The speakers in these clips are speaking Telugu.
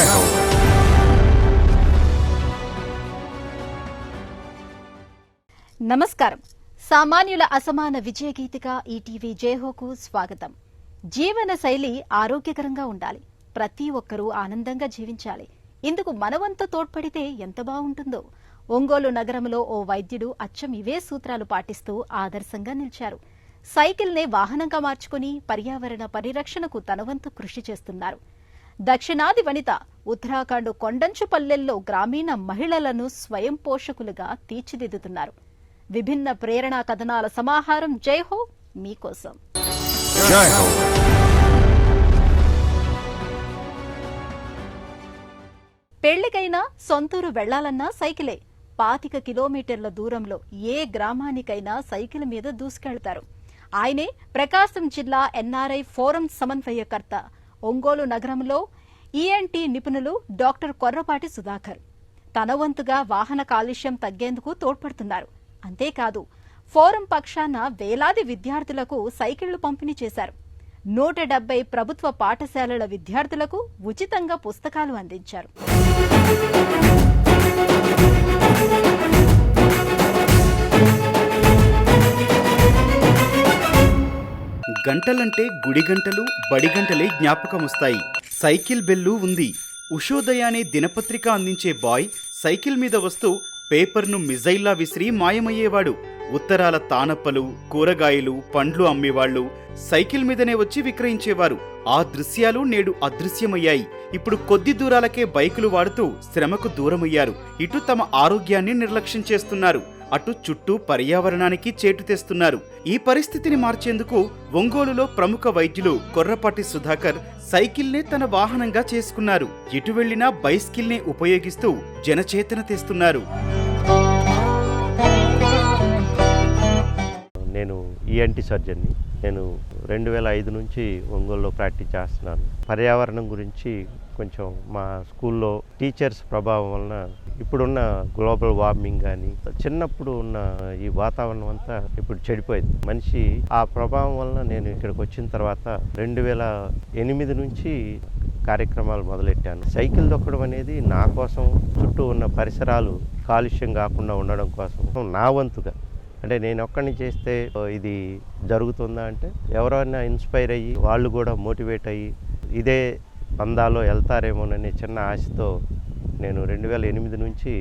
జై హో. నమస్కారం. సామాన్యుల అసమాన విజయ గీతిక ఈటీవీ జైహోకు స్వాగతం. జీవన శైలి ఆరోగ్యకరంగా ఉండాలి. ప్రతి ఒక్కరూ ఆనందంగా జీవించాలి. ఇందుకు మనవంతు తోడ్పడితే ఎంత బాగుంటుందో. ఒంగోలు నగరంలో ఓ వైద్యుడు అచ్చం ఇవే సూత్రాలు పాటిస్తూ ఆదర్శంగా నిలిచారు. సైకిల్నే వాహనంగా మార్చుకుని పర్యావరణ పరిరక్షణకు తనవంతు కృషి చేస్తున్నారు. దక్షిణాది వనిత ఉత్తరాఖండ్ కొండంచు పల్లెల్లో గ్రామీణ మహిళలను స్వయం పోషకులుగా తీర్చిదిద్దుతున్నారు. విభిన్న ప్రేరణా కథనాల సమాహారం జైహో మీకోసం. జై హో. పెళ్లికైనా సొంతూరు వెళ్లాలన్నా సైకిలే. 25 కిలోమీటర్ల దూరంలో ఏ గ్రామానికైనా సైకిల్ మీద దూసుకెళ్తారు. ఆయనే ప్రకాశం జిల్లా ఎన్ఆర్ఐ ఫోరం సమన్వయకర్త, ఒంగోలు నగరంలో ఈఎన్టీ నిపుణులు డాక్టర్ కొర్రపాటి సుధాకర్. తన వంతుగా వాహన కాలుష్యం తగ్గేందుకు తోడ్పడుతున్నారు. అంతేకాదు, ఫోరం పక్షాన వేలాది విద్యార్థులకు సైకిళ్లు పంపిణీ చేశారు. 170 ప్రభుత్వ పాఠశాలల విద్యార్థులకు ఉచితంగా పుస్తకాలు అందించారు. గంటలంటే గుడి గంటలు, బడి గంటలే జ్ఞాపకమొస్తాయి. సైకిల్ బెల్లు ఉంది. ఉషోదయానే దినపత్రిక అందించే బాయ్ సైకిల్ మీద వస్తూ పేపర్ను మిజైల్లా విసిరి మాయమయ్యేవాడు. ఉత్తరాల తానప్పలు, కూరగాయలు, పండ్లు అమ్మేవాళ్లు సైకిల్ మీదనే వచ్చి విక్రయించేవారు. ఆ దృశ్యాలు నేడు అదృశ్యమయ్యాయి. ఇప్పుడు కొద్ది దూరాలకే బైకులు వాడుతూ శ్రమకు దూరమయ్యారు. ఇటు తమ ఆరోగ్యాన్ని నిర్లక్ష్యం చేస్తున్నారు, అటు చుట్టూ పర్యావరణానికి చేటు తెస్తున్నారు. ఈ పరిస్థితిని మార్చేందుకు ఒంగోలులో ప్రముఖ వైద్యులు కొర్రపాటి సుధాకర్ సైకిల్నే తన వాహనంగా చేసుకున్నారు. ఎటు వెళ్లినా బైస్కిల్నే ఉపయోగిస్తూ జనచేతన తెస్తున్నారు. నేను ఈఎన్టీ సర్జన్ని. నేను 2005 నుంచి ఒంగోలులో ప్రాక్టీస్ చేస్తున్నాను. పర్యావరణం గురించి కొంచెం మా స్కూల్లో టీచర్స్ ప్రభావం వలన ఇప్పుడున్న గ్లోబల్ వార్మింగ్ కానీ, చిన్నప్పుడు ఉన్న ఈ వాతావరణం అంతా ఇప్పుడు చెడిపోయింది. మనిషి ఆ ప్రభావం వలన నేను ఇక్కడికి వచ్చిన తర్వాత 2008 నుంచి కార్యక్రమాలు మొదలెట్టాను. సైకిల్ తొక్కడం అనేది నా కోసం, చుట్టూ ఉన్న పరిసరాలు కాలుష్యం కాకుండా ఉండడం కోసం నా వంతుగా, అంటే నేను ఒక్కడిని చేస్తే ఇది జరుగుతుందా అంటే ఎవరైనా ఇన్స్పైర్ అయ్యి వాళ్ళు కూడా మోటివేట్ అయ్యి ఇదే పందాలో వెళ్తారేమోననే చిన్న ఆశతో నేను 2008 నుంచి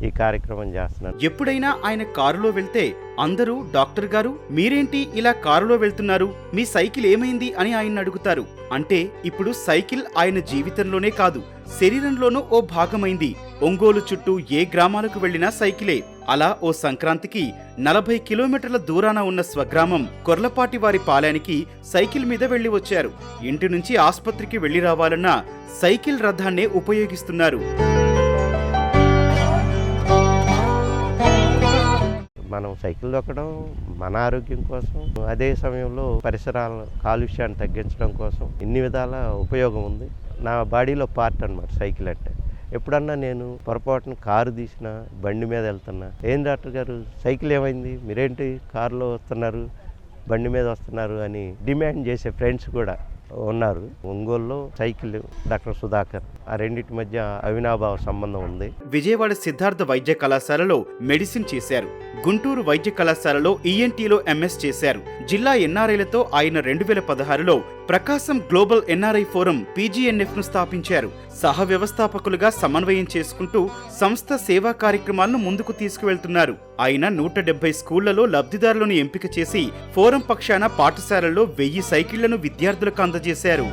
ఈ కార్యక్రమం చేస్తున్నాను. ఎప్పుడైనా ఆయన కారులో వెళ్తే అందరూ డాక్టర్ గారు మీరేంటి ఇలా కారులో వెళ్తున్నారు, మీ సైకిల్ ఏమైంది అని ఆయన అడుగుతారు. అంటే ఇప్పుడు సైకిల్ ఆయన జీవితంలోనే కాదు, శరీరంలోనూ ఓ భాగమైంది. ఒంగోలు చుట్టూ ఏ గ్రామాలకు వెళ్లినా సైకిలే. అలా ఓ సంక్రాంతికి 40 కిలోమీటర్ల దూరాన ఉన్న స్వగ్రామం కొర్లపాటి వారి పాలెనికి సైకిల్ మీద వెళ్లి వచ్చారు. ఇంటి నుంచి ఆస్పత్రికి వెళ్లి రావాలన్నా సైకిల్ రథాన్నే ఉపయోగిస్తున్నారు. మనం సైకిల్ తొక్కడం మన ఆరోగ్యం కోసం, అదే సమయంలో పరిసరాల కాలుష్యాన్ని తగ్గించడం కోసం ఇన్ని విధాల ఉపయోగం ఉంది. నా బాడీలో పార్ట్ అన్నమాట సైకిల్ అంటే. ఎప్పుడన్నా నేను పొరపాటున కారు తీసినా, బండి మీద వెళ్తున్నా, ఏం డాక్టర్ గారు సైకిల్ ఏమైంది, మీరేంటి కారులో వస్తున్నారు, బండి మీద వస్తున్నారు అని డిమాండ్ చేసే ఫ్రెండ్స్ కూడా ఉన్నారు. ఒంగోలులో సైకిల్, డాక్టర్ సుధాకర్, ఆ రెండింటి మధ్య అవినాభావ సంబంధం ఉంది. విజయవాడ సిద్ధార్థ వైద్య కళాశాలలో మెడిసిన్ చేశారు. గుంటూరు వైద్య కళాశాలలో ఈఎన్టీలో ఎంఎస్ చేశారు. జిల్లా ఎన్ఆర్ఐలతో ఆయన 2016లో ప్రకాశం గ్లోబల్ ఎన్ఆర్ఐ ఫోరం PGNF ను స్థాపించారు. సహ వ్యవస్థాపకులుగా సమన్వయం చేసుకుంటూ సంస్థ సేవా కార్యక్రమాలను ముందుకు తీసుకువెళ్తున్నారు. ఆయన 170 స్కూళ్లలో లబ్ధిదారులను ఎంపిక చేసి ఫోరం పక్షాన పాఠశాలల్లో 1000 సైకిళ్లను విద్యార్థులకు అందజేశారు.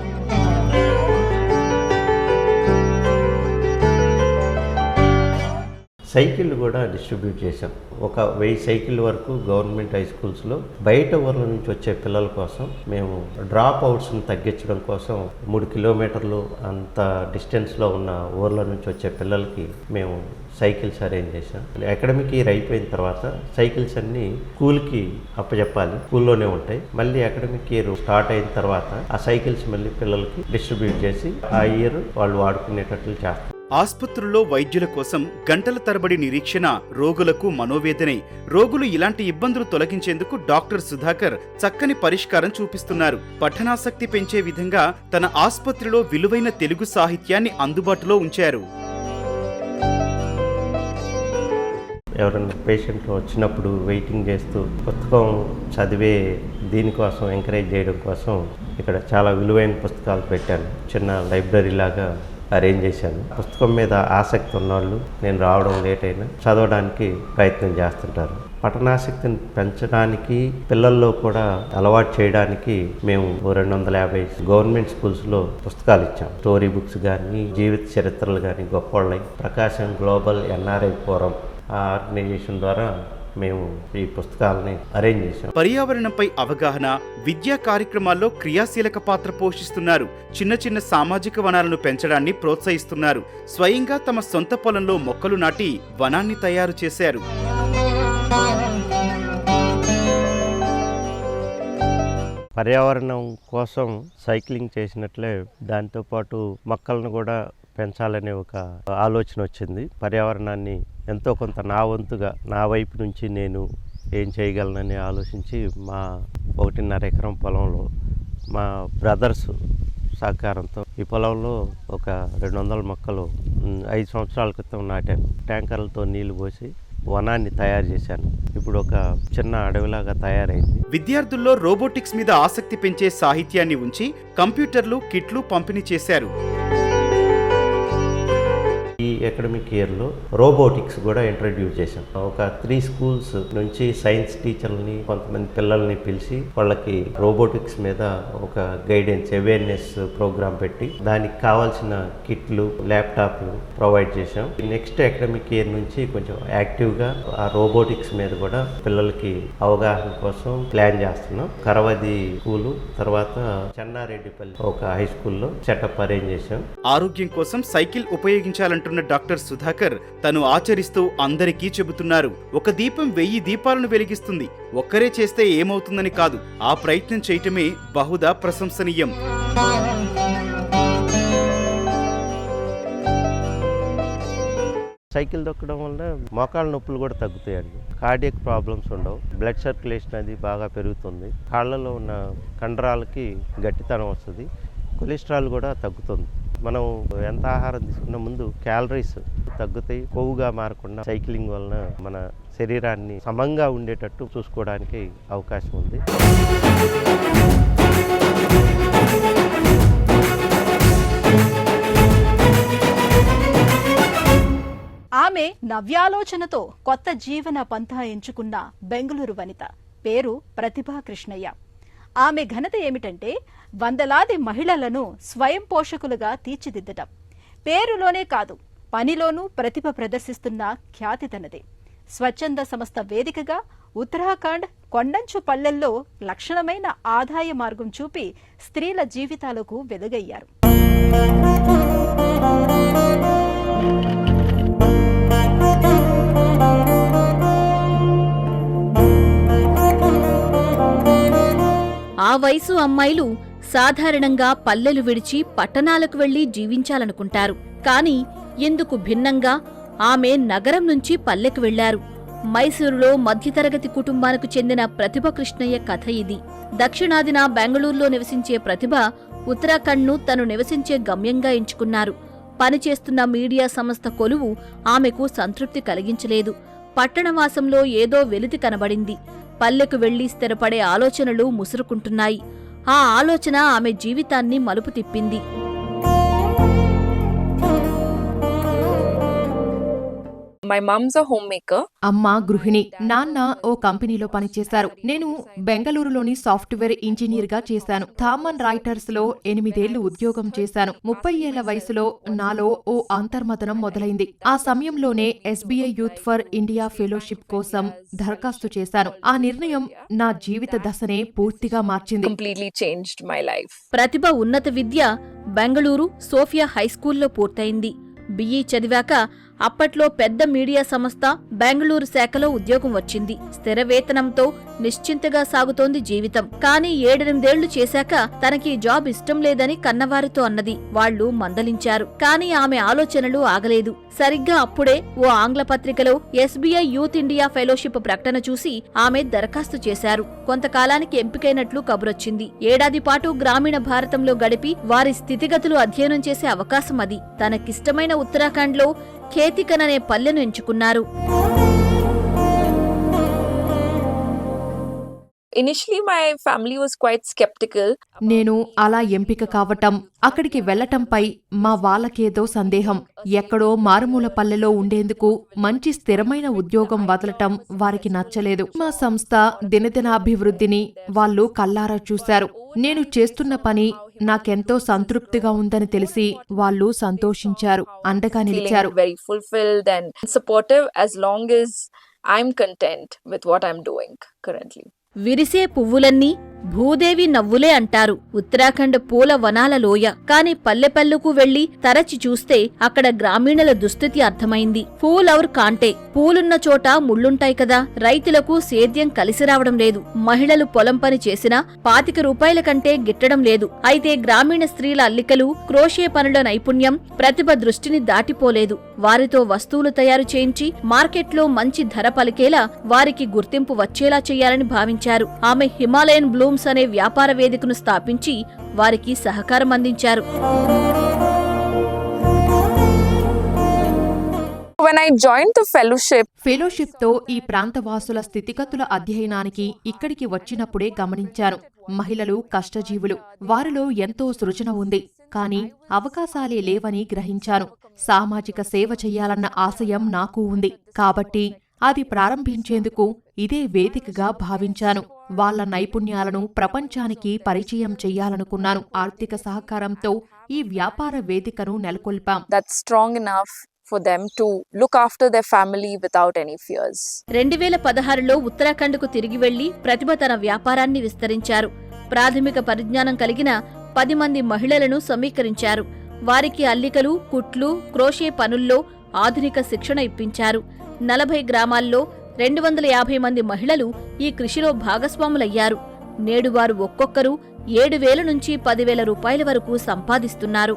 సైకిళ్ళు కూడా డిస్ట్రిబ్యూట్ చేశాం. ఒక 1000 సైకిల్ వరకు గవర్నమెంట్ హై స్కూల్స్లో బయట ఊర్ల నుంచి వచ్చే పిల్లల కోసం మేము డ్రాప్ అవుట్స్ని తగ్గించడం కోసం 3 కిలోమీటర్లు అంత డిస్టెన్స్లో ఉన్న ఊర్ల నుంచి వచ్చే పిల్లలకి మేము సైకిల్స్ అరేంజ్ చేశాం. అకాడమిక్ ఇయర్ అయిపోయిన తర్వాత సైకిల్స్ అన్ని స్కూల్కి అప్పచెప్పాలి, స్కూల్లోనే ఉంటాయి. మళ్ళీ అకాడమిక్ ఇయర్ స్టార్ట్ అయిన తర్వాత ఆ సైకిల్స్ మళ్ళీ పిల్లలకి డిస్ట్రిబ్యూట్ చేసి ఆ ఇయర్ వాళ్ళు వాడుకునేటట్లు చేస్తాం. ఆస్పత్రుల్లో వైద్యుల కోసం గంటల తరబడి నిరీక్షణ రోగులకు మనోవేదనే. రోగులు ఇలాంటి ఇబ్బందులు తొలగించేందుకు డాక్టర్ సుధాకర్ చక్కని పరిష్కారం చూపిస్తున్నారు. పఠనాసక్తి పెంచే విధంగా తన ఆస్పత్రిలో విలువైన తెలుగు సాహిత్యాన్ని అందుబాటులో ఉంచారు. ఎవరైనా పేషెంట్లు వచ్చినప్పుడు వెయిటింగ్ చేస్తూ పుస్తకం చదివే దీనికోసం ఎంకరేజ్ చేయడం కోసం ఇక్కడ చాలా విలువైన పుస్తకాలు పెట్టాను. చిన్న లైబ్రరీ లాగా అరేంజ్ చేశాను. పుస్తకం మీద ఆసక్తి ఉన్నవాళ్ళు నేను రావడం లేట్ అయినా చదవడానికి ప్రయత్నం చేస్తుంటారు. పఠనాసక్తిని పెంచడానికి పిల్లల్లో కూడా అలవాటు చేయడానికి మేము 250 గవర్నమెంట్ స్కూల్స్లో పుస్తకాలు ఇచ్చాం. స్టోరీ బుక్స్ కానీ, జీవిత చరిత్రలు కానీ, గొప్పవాళ్ళై ప్రకాశం గ్లోబల్ ఎన్ఆర్ఐ ఫోరం ఆ ఆర్గనైజేషన్ ద్వారా మేము ఈ పుస్తకాలని అరేంజ్ చేశాం. పర్యావరణంపై అవగాహన, విద్యా కార్యక్రమాల్లో క్రియాశీలక పాత్ర పోషిస్తున్నారు. చిన్న చిన్న సామాజిక వనాలను పెంచడాన్ని ప్రోత్సహిస్తున్నారు. స్వయంగా తమ సొంత పొలంలో మొక్కలు నాటి వనాన్ని తయారు చేశారు. పర్యావరణం కోసం సైక్లింగ్ చేసినట్లే దాంతోపాటు మొక్కలను కూడా పెంచాలనే ఒక ఆలోచన వచ్చింది. పర్యావరణాన్ని ఎంతో కొంత నా వంతుగా నా వైపు నుంచి నేను ఏం చేయగలనని ఆలోచించి మా 1.5 ఎకరం పొలంలో మా బ్రదర్స్ సహకారంతో ఈ పొలంలో ఒక 200 మొక్కలు 5 సంవత్సరాల క్రితం నాటాను. ట్యాంకర్లతో నీళ్లు పోసి వనాన్ని తయారు చేశాను. ఇప్పుడు ఒక చిన్న అడవిలాగా తయారైంది. విద్యార్థుల్లో రోబోటిక్స్ మీద ఆసక్తి పెంచే సాహిత్యాన్ని ఉంచి కంప్యూటర్లు, కిట్లు పంపిణీ చేశారు. ఈ అకాడమిక్ ఇయర్లో రోబోటిక్స్ కూడా ఇంట్రడ్యూస్ చేశాం. ఒక 3 స్కూల్స్ నుంచి సైన్స్ టీచర్లని, కొంతమంది పిల్లల్ని పిలిచి వాళ్ళకి రోబోటిక్స్ మీద ఒక గైడెన్స్ అవేర్నెస్ ప్రోగ్రామ్ పెట్టి దానికి కావాల్సిన కిట్లు, ల్యాప్టాప్లు ప్రొవైడ్ చేశాం. నెక్స్ట్ అకాడమిక్ ఇయర్ నుంచి కొంచెం యాక్టివ్గా ఆ రోబోటిక్స్ మీద కూడా పిల్లలకి అవగాహన కోసం ప్లాన్ చేస్తున్నాం. కరవది స్కూలు, తర్వాత చెన్నారెడ్డిపల్లి ఒక హై స్కూల్లో సెటప్ అరేంజ్ చేశాం. ఆరోగ్యం కోసం సైకిల్ ఉపయోగించాలంటున్న డాక్టర్ సుధాకర్ తను ఆచరిస్తూ అందరికీ చెబుతున్నారు. ఒక దీపం 1000 దీపాలను వెలిగిస్తుంది. ఒక్కరే చేస్తే ఏమవుతుందని కాదు, ఆ ప్రయత్నం చేయటమే బహుదా ప్రశంసనీయం. సైకిల్ తొక్కడం వల్ల మోకాళ్ళ నొప్పులు కూడా తగ్గుతాయండి. కార్డియక్ ప్రాబ్లమ్స్ ఉండవు. బ్లడ్ సర్క్యులేషన్ అది బాగా పెరుగుతుంది. కాళ్ళలో ఉన్న కండరాలకి గట్టితనం వస్తుంది. కొలెస్ట్రాల్ కూడా తగ్గుతుంది. మనం ఎంత ఆహారం తీసుకున్న ముందు క్యాలరీస్ తగ్గుతాయి. కొవ్వుగా మారకుండా సైక్లింగ్ వలన మన శరీరాన్ని సమంగా ఉండేటట్టు చూసుకోవడానికి అవకాశం ఉంది. ఆమె నవ్యాలోచనతో కొత్త జీవన పంథా ఎంచుకున్న బెంగళూరు వనిత పేరు ప్రతిభా కృష్ణయ్య. ఆమె ఘనత ఏమిటంటే వందలాది మహిళలను స్వయం పోషకులుగా తీర్చిదిద్దటం. పేరులోనే కాదు, పనిలోనూ ప్రతిభ ప్రదర్శిస్తున్న ఖ్యాతి తనదే. స్వచ్ఛంద సంస్థ వేదికగా ఉత్తరాఖండ్ కొండంచు పల్లెల్లో లక్షణమైన ఆదాయ మార్గం చూపి స్త్రీల జీవితాలకు వెలుగయ్యారు. ఆ వయసు అమ్మాయిలు సాధారణంగా పల్లెలు విడిచి పట్టణాలకు వెళ్లి జీవించాలనుకుంటారు. కాని ఎందుకు భిన్నంగా ఆమె నగరం నుంచి పల్లెకు వెళ్లారు. మైసూరులో మధ్యతరగతి కుటుంబానికి చెందిన ప్రతిభ కృష్ణయ్య కథ ఇది. దక్షిణాదిన బెంగళూరులో నివసించే ప్రతిభ ఉత్తరాఖండ్ను తను నివసించే గమ్యంగా ఎంచుకున్నారు. పనిచేస్తున్న మీడియా సంస్థ కొలువు ఆమెకు సంతృప్తి కలిగించలేదు. పట్టణవాసంలో ఏదో వెలితి కనబడింది. పల్లెకు వెళ్లి స్థిరపడే ఆలోచనలు ముసురుకుంటున్నాయి. ఆ ఆలోచన ఆమె జీవితాన్ని మలుపు తిప్పింది. My mom's a homemaker. అమ్మ గృహిణి, నాన్న ఓ కంపెనీలో పనిచేశారు. నేను బెంగళూరులోని సాఫ్ట్వేర్ ఇంజనీర్ గా చేశాను. థామన్ రైటర్స్ లో 8 ఏళ్లు ఉద్యోగం చేశాను. 30 ఏళ్ల వయసులో నాలో ఓ అంతర్మథనం మొదలైంది. ఆ సమయంలోనే SBI youth for India fellowship కోసం దరఖాస్తు చేశాను. ఆ నిర్ణయం నా జీవిత దశనే పూర్తిగా మార్చింది. Completely changed my life. ప్రతిభ ఉన్నత విద్య బెంగళూరు సోఫియా హైస్కూల్లో పూర్తయింది. BE చదివాక అప్పట్లో పెద్ద మీడియా సంస్థ బెంగళూరు శాఖలో ఉద్యోగం వచ్చింది. స్థిర వేతనంతో నిశ్చింతగా సాగుతోంది జీవితం. కానీ 7-8 చేశాక తనకి జాబ్ ఇష్టం లేదని కన్నవారితో అన్నది. వాళ్లు మందలించారు. కానీ ఆమె ఆలోచనలు ఆగలేదు. సరిగ్గా అప్పుడే ఓ ఆంగ్ల పత్రికలో SBI యూత్ ఇండియా ఫెలోషిప్ ప్రకటన చూసి ఆమె దరఖాస్తు చేశారు. కొంతకాలానికి ఎంపికైనట్లు కబురొచ్చింది. ఏడాది పాటు గ్రామీణ భారతంలో గడిపి వారి స్థితిగతులు అధ్యయనం చేసే అవకాశం అది. తనకిష్టమైన ఉత్తరాఖండ్లో ఖేతికన్ అనే పల్లెను ఎంచుకున్నారు. Initially, my family was quite skeptical. నేను అలా ఎంపిక కావటం, అక్కడికి వెళ్లటంపై మా వాళ్ళకేదో సందేహం. ఎక్కడో మారుమూల పల్లెలో ఉండేందుకు మంచి స్థిరమైన ఉద్యోగం వదలటం వారికి నచ్చలేదు. మా సంస్థ దినదినాభివృద్ధిని వాళ్ళు కల్లారా చూశారు. నేను చేస్తున్న పని నాకెంతో సంతృప్తిగా ఉందని తెలిసి వాళ్ళు సంతోషించారు, అండగా నిలిచారు. Feeling very fulfilled and supportive as long as I'm content with what I'm doing currently. విరిసే పువ్వులన్నీ భూదేవి నవ్వులే అంటారు. ఉత్తరాఖండ్ పూల వనాల లోయ. కాని పల్లెపల్లుకు వెళ్లి తరచి చూస్తే అక్కడ గ్రామీణుల దుస్థితి అర్థమైంది. ఫూల్ ఔర్ కాంటే, పూలున్న చోట ముళ్ళుంటాయి కదా. రైతులకు సేద్యం కలిసి రావడం లేదు. మహిళలు పొలం పని చేసినా 25 రూపాయల కంటే గిట్టడం లేదు. అయితే గ్రామీణ స్త్రీల అల్లికలు, క్రోషే పనుల నైపుణ్యం, ప్రతిభ దృష్టిని దాటిపోలేదు. వారితో వస్తువులు తయారు చేయించి మార్కెట్లో మంచి ధర పలికేలా, వారికి గుర్తింపు వచ్చేలా చేయాలని భావించారు. ఆమె హిమాలయన్ బ్లూమ్స్ అనే వ్యాపార వేదికను స్థాపించి వారికి సహకారం అందించారు. When I joined the ఫెలోషిప్తో ఈ ప్రాంతవాసుల స్థితిగతుల అధ్యయనానికి ఇక్కడికి వచ్చినప్పుడే గమనించాను. మహిళలు కష్టజీవులు. వారిలో ఎంతో సృజన ఉంది. కానీ అవకాశాలే లేవని గ్రహించాను. సామాజిక సేవ చెయ్యాలన్న ఆశయం నాకు ఉంది. కాబట్టి అది ప్రారంభించేందుకు ఇదే వేదికగా భావించాను. వాళ్ల నైపుణ్యాలను ప్రపంచానికి పరిచయం చెయ్యాలనుకున్నాను. ఆర్థిక సహకారంతో ఈ వ్యాపార వేదికను నెలకొల్పాం. that's strong enough for them to look after their family without any fears. 2016లో ఉత్తరాఖండ్కు తిరిగి వెళ్లి ప్రతిభ తన వ్యాపారాన్ని విస్తరించారు. ప్రాథమిక పరిజ్ఞానం కలిగిన 10 మంది మహిళలను సమీకరించారు. వారికి అల్లికలు, కుట్లు, క్రోషే పనుల్లో ఆధునిక శిక్షణ ఇప్పించారు. 40 గ్రామాల్లో 250 మంది మహిళలు ఈ కృషిలో భాగస్వాములయ్యారు. నేడు వారు ఒక్కొక్కరు 7,000 నుంచి 10,000 రూపాయల వరకు సంపాదిస్తున్నారు.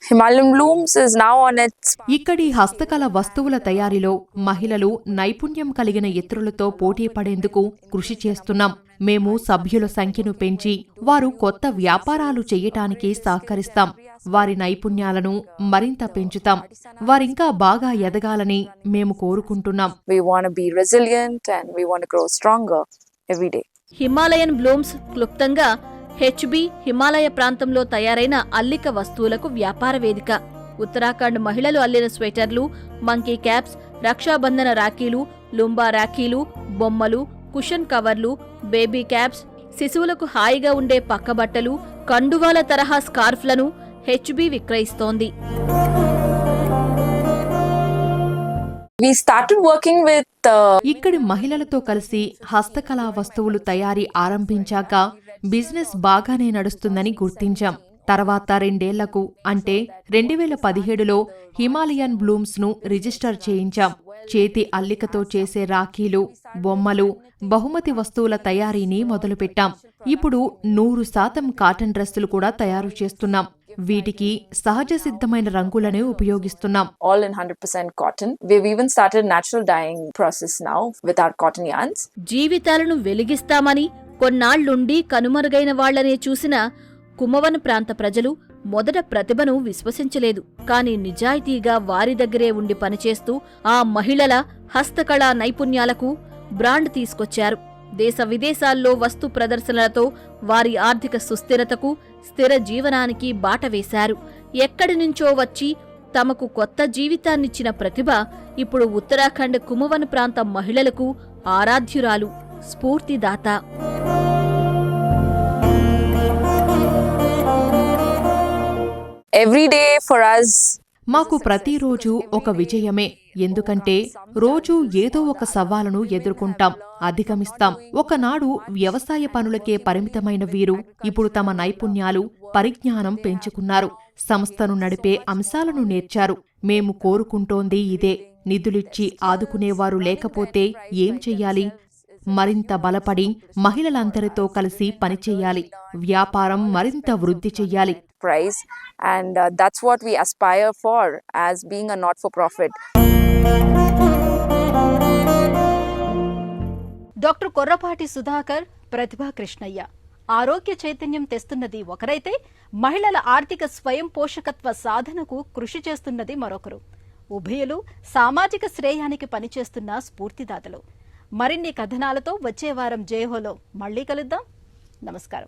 Himalayan Blooms is now on its ఇక్కడి హస్తకళ వస్తువుల తయారీలో మహిళలు నైపుణ్యం కలిగిన ఇతరులతో పోటీ పడేందుకు కృషి చేస్తున్నాం. మేము సభ్యుల సంఖ్యను పెంచి వారు కొత్త వ్యాపారాలు చెయ్యటానికి సహకరిస్తాం. వారి నైపుణ్యాలను మరింత పెంచుతాం. వారింకా బాగా ఎదగాలని మేము కోరుకుంటున్నాం. we want to be resilient and we want to grow stronger every day. Himalayan Blooms క్లుప్తంగా HB హిమాలయ ప్రాంతంలో తయారైన అల్లిక వస్తువులకు వ్యాపార వేదిక. ఉత్తరాఖండ్ మహిళలు అల్లిన స్వెటర్లు, మంకీ క్యాప్స్, రక్షాబంధన రాఖీలు, లుంబా రాఖీలు, బొమ్మలు, కుషన్ కవర్లు, బేబీ క్యాప్స్, శిశువులకు హాయిగా ఉండే పక్కబట్టలు, కండువాల తరహా స్కార్ఫ్లను HB విక్రయిస్తోంది. We started working with ఇక్కడి మహిళలతో కలిసి హస్తకళా వస్తువులు తయారీ ఆరంభించాక బిజినెస్ బాగానే నడుస్తుందని గుర్తించాం. తర్వాత 2 ఏళ్లకు అంటే 2017లో హిమాలయన్ బ్లూమ్స్ ను రిజిస్టర్ చేయించాం. చేతి అల్లికతో చేసే రాఖీలు, బొమ్మలు, బహుమతి వస్తువుల తయారీని మొదలుపెట్టాం. ఇప్పుడు 100% కాటన్ డ్రెస్సులు కూడా తయారు చేస్తున్నాం. వీటికి సహజ సిద్ధమైన రంగులనే ఉపయోగిస్తున్నాం. all in 100% cotton. We've even started natural dyeing process now with our cotton yarns. జీవితాలను వెలిగిస్తామని కొన్నాళ్లుండి కనుమరుగైన వాళ్లనే చూసిన కుమవన్ ప్రాంత ప్రజలు మొదట ప్రతిభను విశ్వసించలేదు. కాని నిజాయితీగా వారి దగ్గరే ఉండి పనిచేస్తూ ఆ మహిళల హస్తకళా నైపుణ్యాలకు బ్రాండ్ తీసుకొచ్చారు. దేశ విదేశాల్లో వస్తు ప్రదర్శనలతో వారి ఆర్థిక సుస్థిరతకు, స్థిర జీవనానికి బాట వేశారు. ఎక్కడి నుంచో వచ్చి తమకు కొత్త జీవితాన్నిచ్చిన ప్రతిభ ఇప్పుడు ఉత్తరాఖండ్ కుమవన్ ప్రాంత మహిళలకు ఆరాధ్యురాలు, స్ఫూర్తిదాత. Every day for us మాకు ప్రతిరోజు ఒక విజయమే. ఎందుకంటే రోజూ ఏదో ఒక సవాలును ఎదుర్కొంటాం, అధిగమిస్తాం. ఒకనాడు వ్యవసాయ పనులకే పరిమితమైన వీరు ఇప్పుడు తమ నైపుణ్యాలు పరిజ్ఞానం పెంచుకున్నారు. సంస్థను నడిపే అంశాలను నేర్చారు. మేము కోరుకుంటోంది ఇదే. నిధులిచ్చి ఆదుకునేవారు లేకపోతే ఏం చెయ్యాలి? మరింత బలపడి మహిళలందరితో కలిసి పనిచేయాలి. వ్యాపారం మరింత వృద్ధి చెయ్యాలి. Price, and that's what we aspire for as being a not-for-profit. Doctor Korrapati Sudhakar, Pratibha Krishnaiah ఆరోగ్య చైతన్యం తెస్తున్నది ఒకరైతే, మహిళల ఆర్థిక స్వయం పోషకత్వ సాధనకు కృషి చేస్తున్నది మరొకరు. ఉభయులు సామాజిక శ్రేయానికి పనిచేస్తున్న స్ఫూర్తిదాతలు. మరిన్ని కథనాలతో వచ్చే వారం జయహోలో మళ్లీ కలుద్దాం. నమస్కారం.